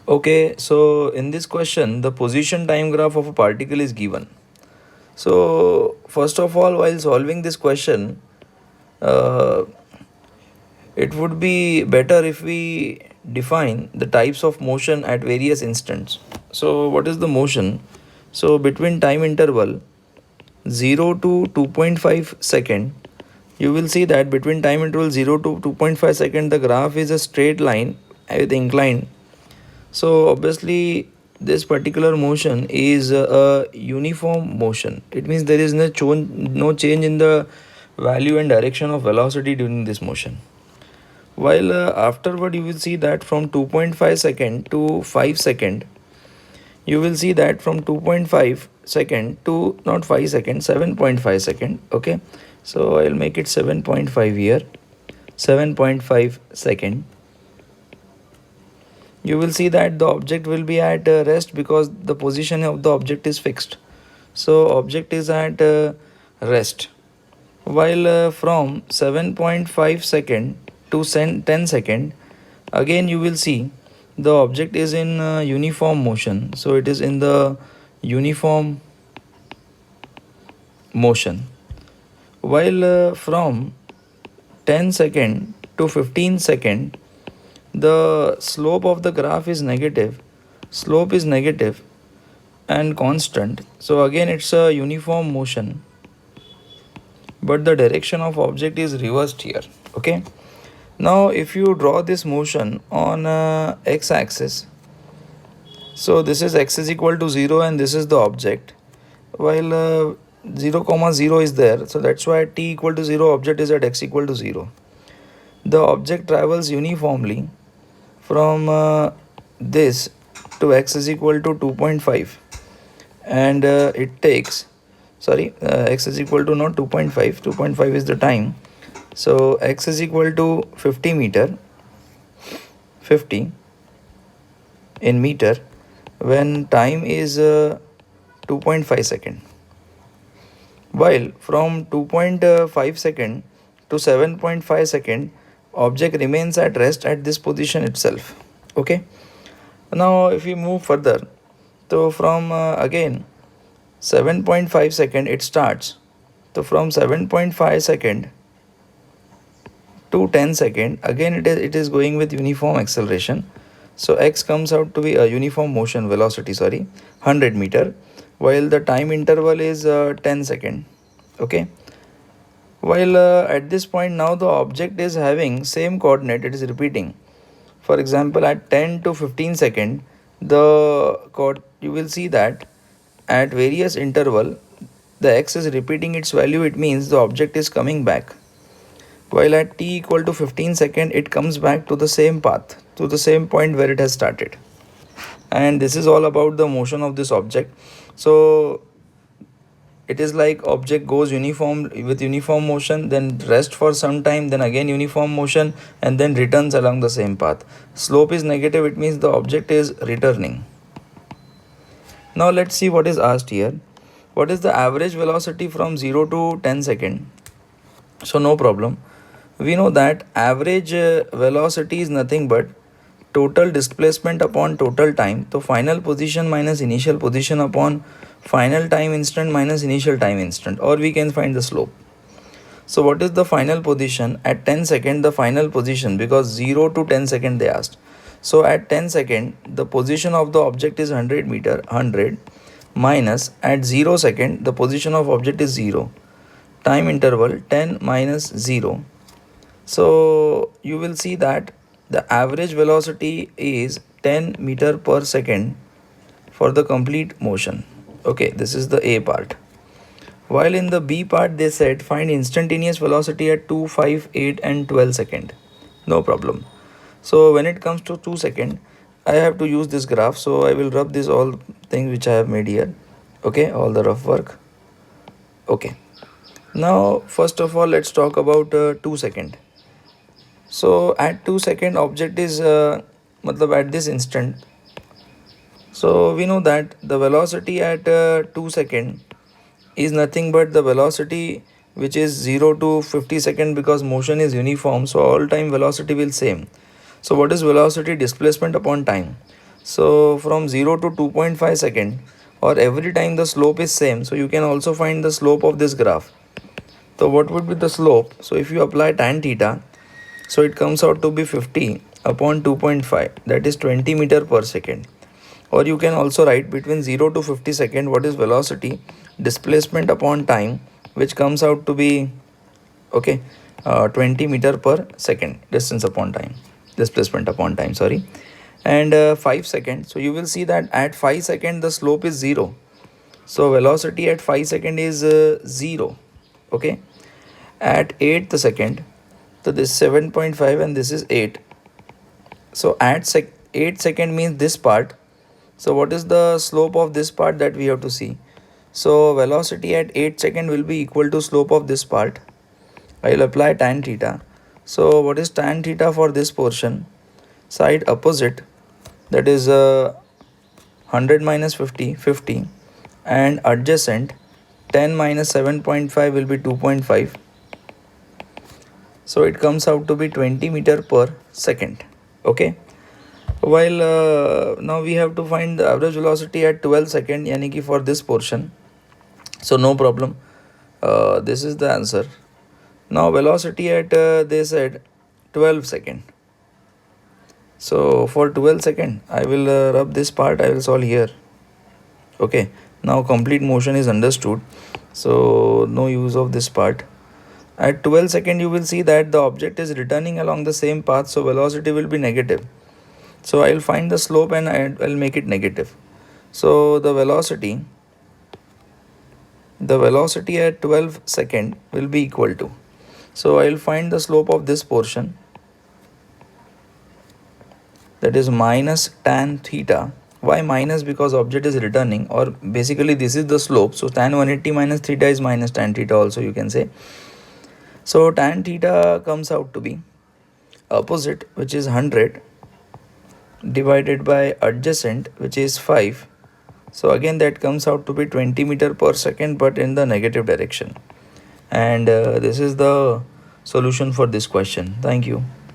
Okay, so in this question, the position time graph of a particle is given. So, first of all, while solving this question, uh, it would be better if we define the types of motion at various instants. So, what is the motion? So, between time interval 0 to 2.5 second, you will see that between time interval 0 to 2.5 second, the graph is a straight line with incline. So obviously this particular motion is a uniform motion. It means there is no change in the value and direction of velocity during this motion. While afterward you will see that from 2.5 second to 5 second, you will see that from 2.5 second to not 5 second, 7.5 second. Okay, so I'll make it 7.5 here, 7.5 second. You will see that the object will be at rest because the position of the object is fixed. So object is at rest. While from 7.5 second to 10 second, again you will see the object is in uniform motion. So it is in the uniform motion. While from 10 second to 15 second, the slope of the graph is negative. Slope is negative and constant. So again it's a uniform motion, but the direction of object is reversed here. Okay, now if you draw this motion on x-axis, so this is x is equal to 0 and this is the object, while 0 comma 0 is there, so that's why t equal to 0, object is at x equal to 0. The object travels uniformly from this to x is equal to 2.5, and it takes x is equal to not 2.5, 2.5 is the time, so x is equal to 50 meter, 50 in meter, when time is 2.5 second. While from 2.5 second to 7.5 second, object remains at rest at this position itself. Okay, now if we move further, so from again 7.5 second it starts, so from 7.5 second to 10 second, again it is going with uniform acceleration. So x comes out to be a uniform motion velocity, 100 meter, while the time interval is 10 second. Okay, while at this point now the object is having same coordinate, it is repeating. For example, at 10 to 15 second, you will see that at various interval the x is repeating its value. It means the object is coming back, while at t equal to 15 second it comes back to the same path, to the same point where it has started. And this is all about the motion of this object. So it is like object goes uniform with uniform motion, then rest for some time, then again uniform motion, and then returns along the same path. Slope is negative, it means the object is returning. Now let's see what is asked here. What is the average velocity from 0 to 10 second? So no problem, we know that average velocity is nothing but total displacement upon total time. So final position minus initial position upon final time instant minus initial time instant, or we can find the slope. So what is the final position at 10 second? The final position, because 0 to 10 second they asked. So at 10 second the position of the object is 100 meter, 100 minus at 0 second the position of object is 0, time interval 10 minus 0. So you will see that the average velocity is 10 meter per second for the complete motion. Okay, this is the A part. While in the B part they said find instantaneous velocity at 2, 5, 8 and 12 second. No problem. So when it comes to 2 second, I have to use this graph. So I will rub this all things which I have made here. Okay, all the rough work. Okay. Now first of all let's talk about 2 second. So at 2 second object is at this instant. So we know that the velocity at 2 second is nothing but the velocity which is 0 to 50 second, because motion is uniform, so all time velocity will same. So what is velocity? Displacement upon time. So from 0 to 2.5 second, or every time the slope is same, so you can also find the slope of this graph. So what would be the slope? So if you apply tan theta, so it comes out to be 50 upon 2.5, that is 20 meter per second. Or you can also write between 0 to 50 second what is velocity, displacement upon time, which comes out to be, okay, 20 meter per second, distance upon time, displacement upon time, sorry. And 5 seconds, so you will see that at 5 second the slope is 0. So velocity at 5 second is 0. Okay, at 8th second, so this 7.5 and this is 8. So at 8 second means this part. So what is the slope of this part that we have to see? So velocity at 8 second will be equal to slope of this part. I will apply tan theta. So what is tan theta for this portion? Side opposite, that is 100 minus 50, 50, and adjacent 10 minus 7.5 will be 2.5. So it comes out to be 20 meter per second. Okay. While now we have to find the average velocity at 12 second, yani ki for this portion. So no problem. This is the answer. Now velocity at they said 12 second. So for 12 second, I will rub this part, I will solve here. Okay. Now complete motion is understood. So no use of this part. At 12 second, you will see that the object is returning along the same path. So velocity will be negative. So I will find the slope and I'll make it negative. So the velocity at 12 second will be equal to. So I will find the slope of this portion, that is minus tan theta. Why minus? Because object is returning, or basically this is the slope. So tan 180 minus theta is minus tan theta also, you can say. So tan theta comes out to be opposite, which is 100, divided by adjacent, which is 5. So again that comes out to be 20 meter per second, but in the negative direction. And this is the solution for this question. Thank you.